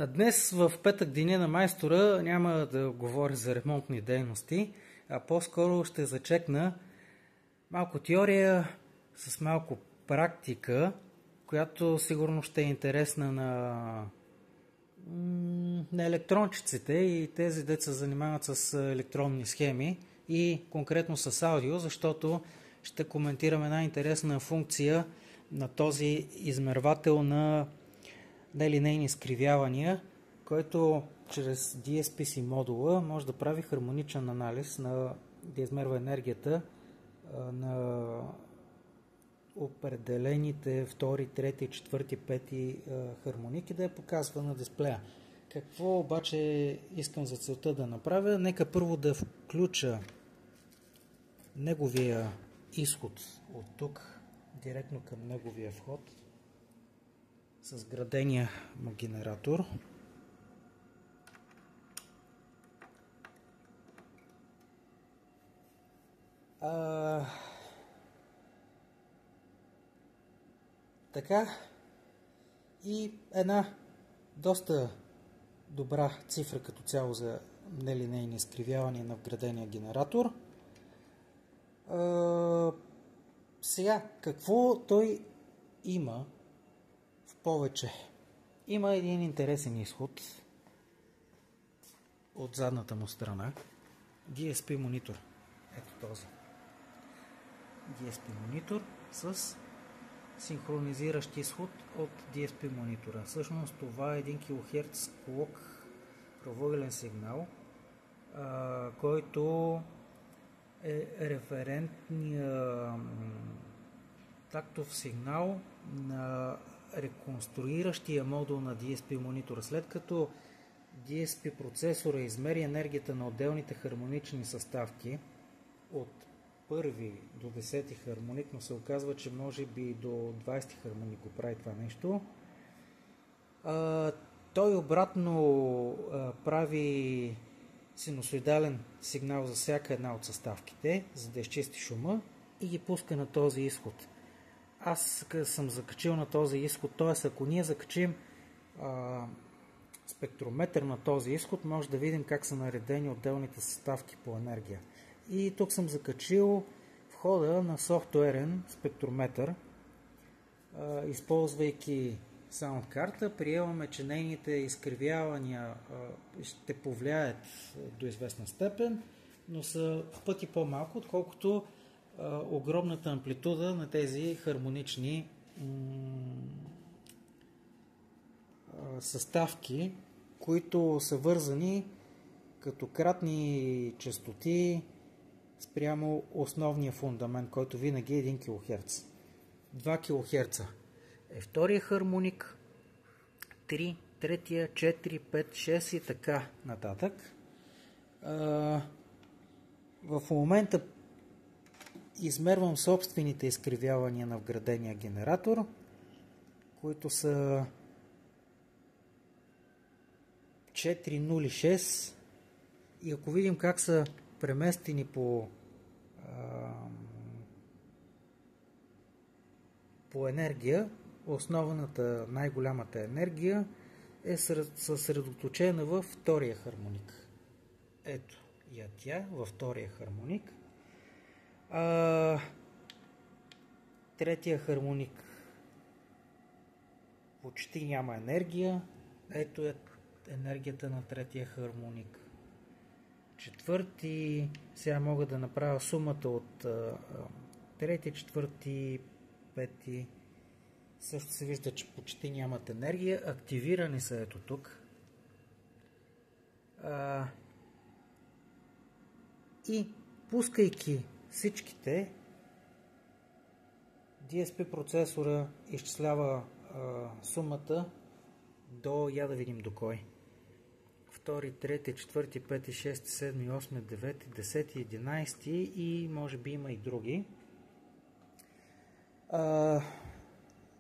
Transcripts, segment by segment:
Днес в петък, деня на майстора, няма да говоря за ремонтни дейности, а по-скоро ще зачекна малко теория с малко практика, която сигурно ще е интересна на електрончиците и тези деца се занимават с електронни схеми и конкретно с аудио, защото ще коментирам една интересна функция на този измервател на нелинейни изкривявания, който чрез DSPC модула може да прави хармоничен анализ, да измерва енергията на определените втори, трети, четвърти, пети хармоники, да я показва на дисплея. Какво обаче искам за целта да направя? Нека първо да включа неговия изход от тук, директно към неговия вход, с градения му генератор. Така, и една доста добра цифра като цяло за нелинейни изкривявания на вградения генератор. Сега, какво той има в повече? Има един интересен изход от задната му страна. DSP монитор. Ето този. DSP монитор с синхронизиращ изход от DSP монитора. Всъщност това е 1 кГц клок правоъгълен сигнал, който е референтния тактов сигнал на реконструиращия модул на DSP монитора. След като DSP процесора измери енергията на отделните хармонични съставки от първи до 10 хармоник, но се оказва, че може би до 20 хармоник го прави това нещо, той обратно прави синусоидален сигнал за всяка една от съставките, за да изчисти шума и ги пуска на този изход. Аз съм закачил на този изход, т.е. ако ние закачим спектрометър на този изход, може да видим как са наредени отделните съставки по енергия. И тук съм закачил входа на софтуерен спектрометър, използвайки саунд карта. Приемаме, че нейните изкривявания ще повлияят до известна степен, но са в пъти по-малко, отколкото огромната амплитуда на тези хармонични съставки, които са вързани като кратни честоти спрямо основния фундамент, който винаги е 1 кГц. 2 кГц е втория хармоник, 3, третия, 4, 5, 6 и така нататък. В момента измервам собствените изкривявания на вградения генератор, които са 406, и ако видим как са преместени по енергия, основната, най-голямата енергия е съсредоточена във втория хармоник. Ето я тя във втория хармоник. Третия хармоник почти няма енергия. Ето е енергията на третия хармоник. Четвърти, сега мога да направя сумата от трети, четвърти, пети. Също се вижда, че почти нямат енергия. Активирани са ето тук. И пускайки всичките, DSP процесора изчислява сумата до, я да видим до кой. 2, 3, 4, 5, 6, 7, 8, 9, 10, 11 и може би има и други.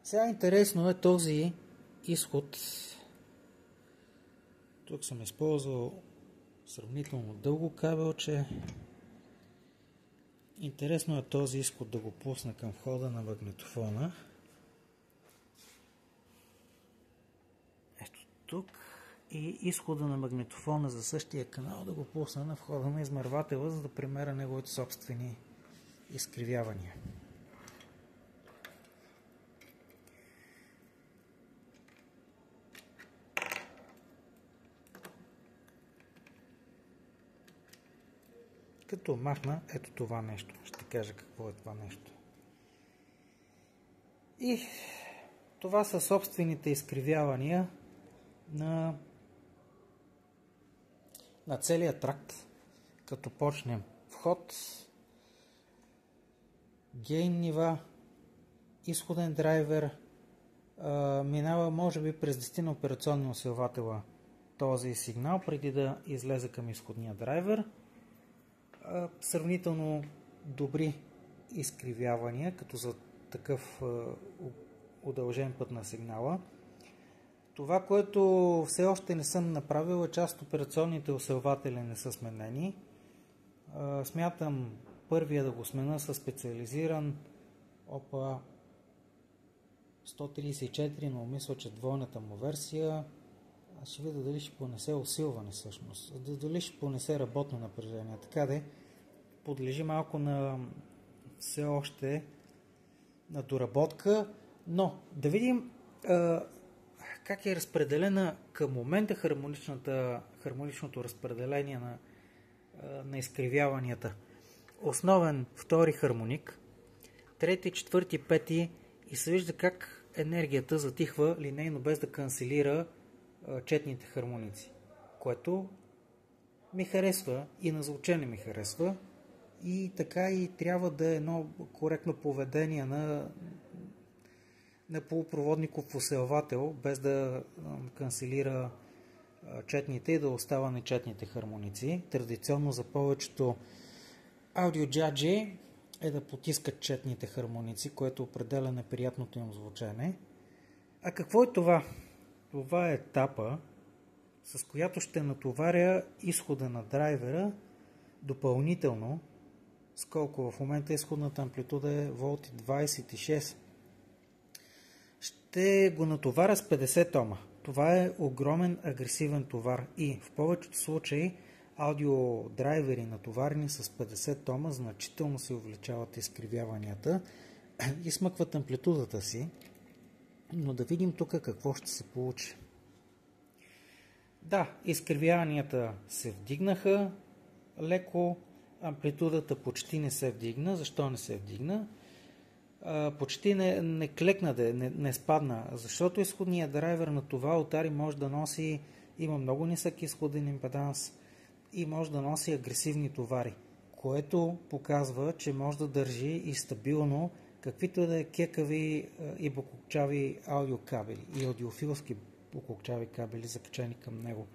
Сега интересно е този изход. Тук съм използвал сравнително дълго кабелче. Интересно е този изход да го пусна към входа на магнитофона. Ето тук. и изхода на магнитофона за същия канал да го пусна на входа на измервателя, за да премеря неговите собствени изкривявания. Като махна ето това нещо, ще кажа какво е това нещо. И това са собствените изкривявания на целия тракт, като почнем вход, гейн нива, изходен драйвер, минава може би през 10 на операционни усилвателя този сигнал, преди да излезе към изходния драйвер. Сравнително добри изкривявания, като за такъв удължен път на сигнала. Това, което все още не съм направил, е част от операционните усилватели не са сменени. Смятам първия да го смена със специализиран OPA 134, но мисля, че двойната му версия. Аз ще видя дали ще понесе усилване всъщност, дали ще понесе работно напрежение. Така де подлежи малко на все още на доработка, но да видим как е разпределена към момента хармоничното разпределение на изкривяванията. Основен втори хармоник, трети, четвърти, пети и се вижда как енергията затихва линейно без да канцелира четните хармоници, което ми харесва и на звучене ми харесва и така и трябва да е едно коректно поведение на полупроводников усилвател, без да канцелира четните и да остава нечетните хармоници. Традиционно за повечето аудиоджаджи е да потискат четните хармоници, което определя неприятното им звучене. А какво е това? Това е етапа, с която ще натоваря изхода на драйвера допълнително, с колко в момента изходната амплитуда е волти 26. Ще го натоваря с 50 Ома. Това е огромен агресивен товар и в повечето случаи аудиодрайвери натоварени с 50 Ома значително се увеличават изкривяванията и смъкват амплитудата си. Но да видим тук какво ще се получи. Да, изкривяванията се вдигнаха леко, амплитудата почти не се вдигна. Защо не се вдигна? Почти не клекна, не спадна, защото изходният драйвер на това алтари може да носи, има много нисък изходен импеданс и може да носи агресивни товари, което показва, че може да държи и стабилно каквито да е кекави и бококчави аудиокабели и аудиофилски бококчави кабели, закачени към него.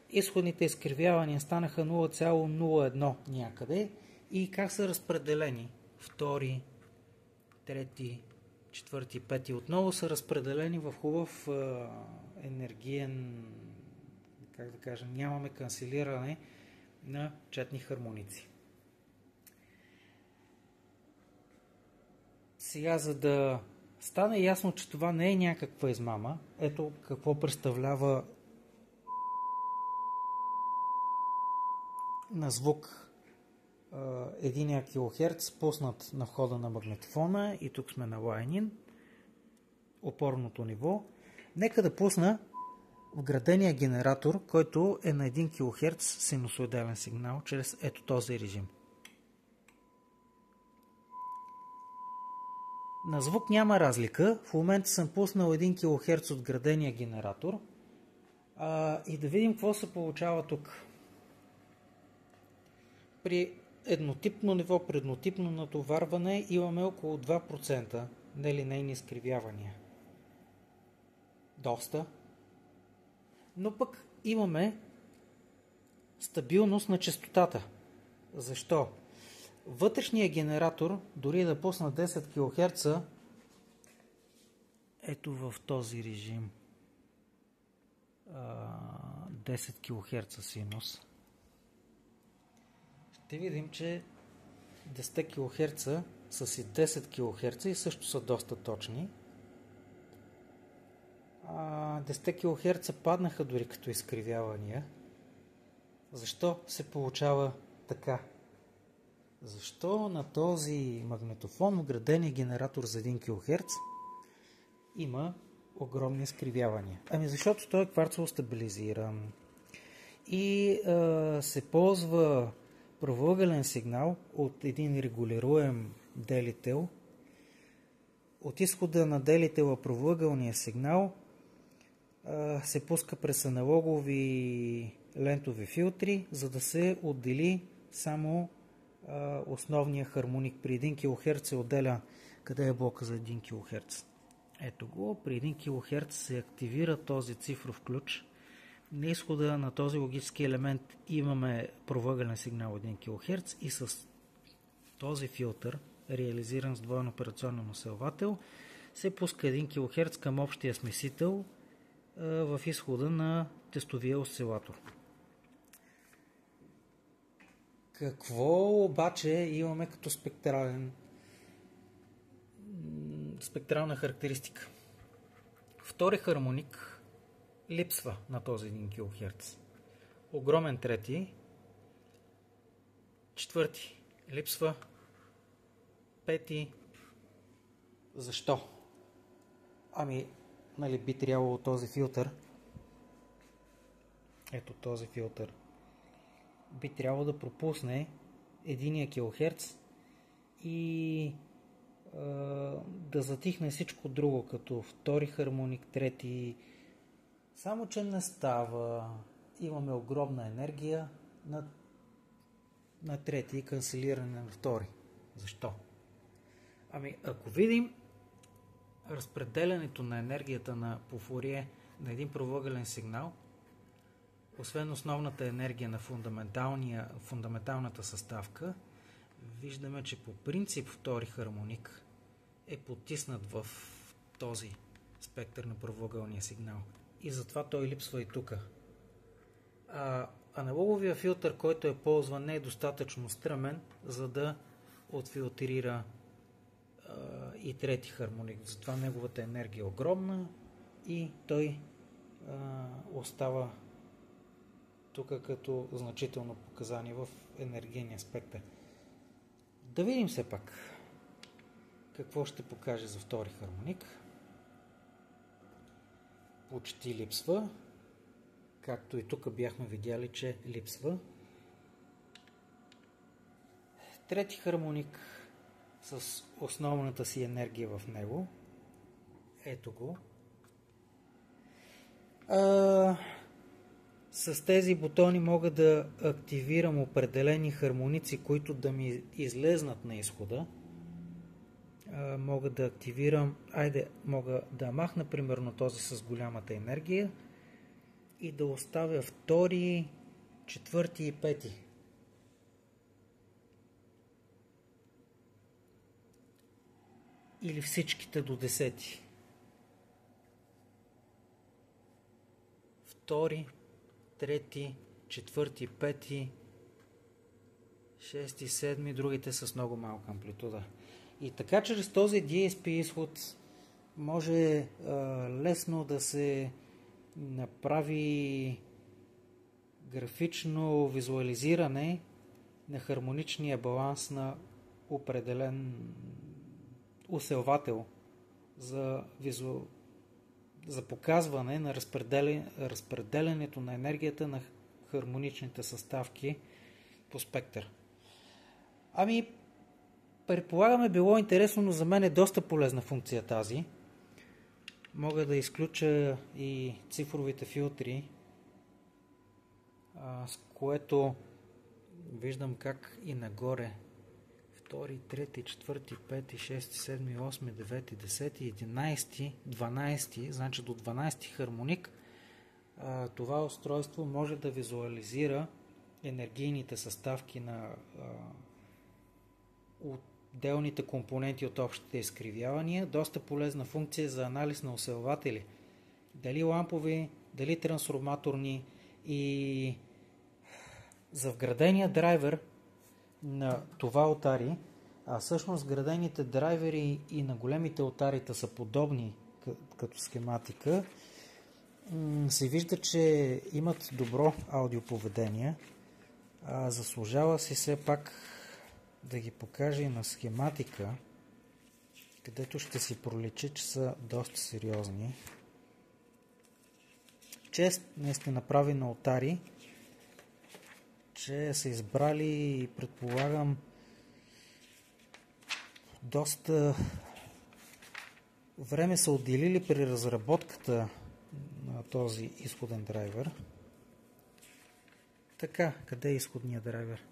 Изходните изкривявания станаха 0,01 някъде и как са разпределени? Втори, трети, четвърти, пети отново са разпределени в хубав енергиен, как да кажа, нямаме канцелиране на четни хармоници. Сега, за да стане ясно, че това не е някаква измама, ето какво представлява на звук 1 кГц пуснат на входа на магнитофона и тук сме на лайнин, опорното ниво. Нека да пусна вградения генератор, който е на 1 кГц синусоиделен сигнал чрез ето този режим. На звук няма разлика. В момента съм пуснал 1 кГц от вградения генератор и да видим какво се получава тук. При еднотипно ниво, при еднотипно натоварване имаме около 2% нелинейни изкривявания. Доста. Но пък имаме стабилност на честотата. Защо? Вътрешният генератор, дори да пусна 10 кГц, ето в този режим 10 кГц синус, ще видим, че 10 кГц са си 10 кГц и също са доста точни. 10 кГц паднаха дори като изкривявания. Защо се получава така? Защо на този магнетофон, вграден генератор за 1 кГц, има огромни изкривявания? Защото той е кварцово стабилизиран и се ползва правоъгълен сигнал от един регулируем делител. От изхода на делителя правоъгълния сигнал се пуска през аналогови лентови филтри, за да се отдели само основния хармоник. При 1 кГц се отделя къде е блока за 1 кГц. Ето го, при 1 кГц се активира този цифров ключ. На изхода на този логически елемент имаме правоъгълен сигнал 1 кГц и с този филтър, реализиран с двоен операционен усилвател, се пуска 1 кГц към общия смесител в изхода на тестовия осцилатор. Какво обаче имаме като спектрална характеристика? Втори хармоник липсва на този 1 кГц. Огромен трети, четвърти липсва, пети. Защо? Би трябвало този филтър, ето този филтър, би трябвало да пропусне 1 кГц и да затихне всичко друго, като втори хармоник, трети. Само че не става. Имаме огромна енергия на трети и канцелиране на втори. Защо? Ако видим разпределянето на енергията по Фурие на един правоъгълен сигнал, освен основната енергия на фундаменталната съставка, виждаме, че по принцип втори хармоник е потиснат в този спектър на правоъгълния сигнал. И затова той липсва и тук. Аналоговия филтър, който е ползван, не е достатъчно стръмен, за да отфилтрира и трети хармоник. Затова неговата енергия е огромна и той остава тук като значително показание в енергийния спектър. Да видим все пак какво ще покаже за втори хармоник. Почти липсва, както и тук бяхме видяли, че липсва. Трети хармоник с основната си енергия в него. Ето го. С тези бутони мога да активирам определени хармоници, които да ми излезнат на изхода. Мога да активирам, мога да махна примерно този с голямата енергия и да оставя втори, четвърти и пети. Или всичките до 10. Втори, трети, четвърти, пети, шести, седми, другите с много малка амплитуда. И така чрез този DSP изход може лесно да се направи графично визуализиране на хармоничния баланс на определен усилвател за показване на разпределянето на енергията на хармоничните съставки по спектър. Предполагаме, било интересно, но за мен е доста полезна функция тази. Мога да изключа и цифровите филтри, с което виждам как и нагоре 2, 3, 4, 5, 6, 7, 8, 9, 10, 11, 12, значи до 12 хармоник, това устройство може да визуализира енергийните съставки на отделните компоненти от общите изкривявания. Доста полезна функция за анализ на усилватели. Дали лампови, дали трансформаторни, и за вградения драйвер на това отари, всъщност вградените драйвери и на големите отарита са подобни като схематика. се вижда, че имат добро аудиоповедение. Заслужава си все пак да ги покажа и на схематика, където ще си проличи, че са доста сериозни. Чест наистина прави на Отари, че са избрали, предполагам, доста време са отделили при разработката на този изходен драйвер. Така, къде е изходният драйвер?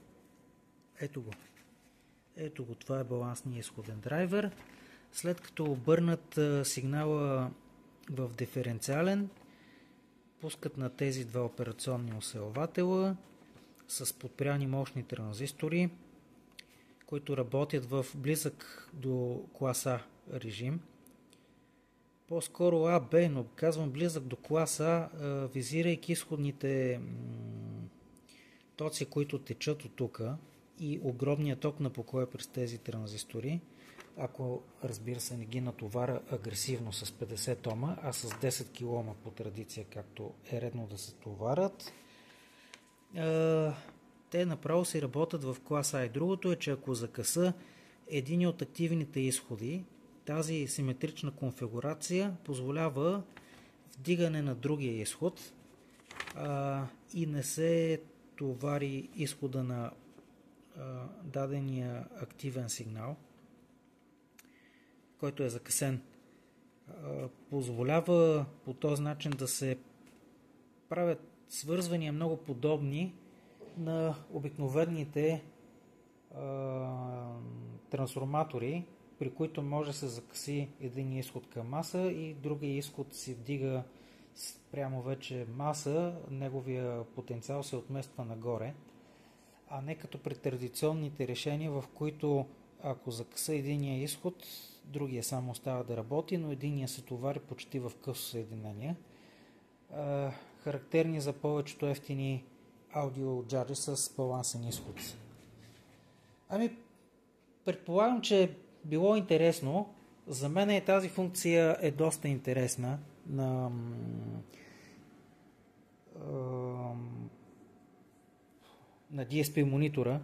Ето го. Ето го, това е балансният изходен драйвер. След като обърнат сигнала в диференциален, пускат на тези два операционни усилвателя с подпряни мощни транзистори, които работят в близък до клас А режим. По-скоро А, Б, но казвам близък до клас А, визирайки изходните тоци, които течат от тук и огромният ток на покоя през тези транзистори. Ако, разбира се, не ги натоваря агресивно с 50 Ома, а с 10 кОм по традиция, както е редно да се товарят, те направо си работят в клас А. И другото е, че ако закъса един от активните изходи, тази симетрична конфигурация позволява вдигане на другия изход и не се товари изхода на дадения активен сигнал, който е закъсен. Позволява по този начин да се правят свързвания много подобни на обикновените трансформатори, при които може да се закъси един изход към маса и другия изход си вдига прямо вече маса, неговия потенциал се отмества нагоре, а не като при традиционните решения, в които ако закъса единия изход, другия само остава да работи, но единия се товари почти в късо съединение. Характерни за повечето ефтини аудиоджари с балансен изход. Предполагам, че е било интересно. За мен тази функция е доста интересна на DSP монитора,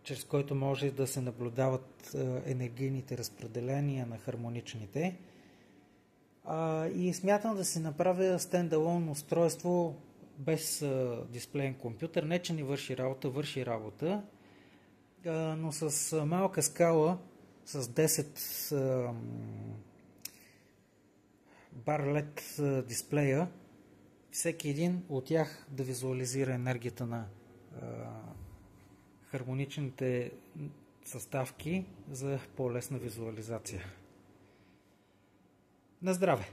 чрез който може да се наблюдават енергийните разпределения на хармоничните. И смятам да си направя стендалон устройство без дисплеен компютър. Не, че ни върши работа, но с малка скала, с 10 бар LED дисплея, всеки един от тях да визуализира енергията на хармоничните съставки за по-лесна визуализация. На здраве!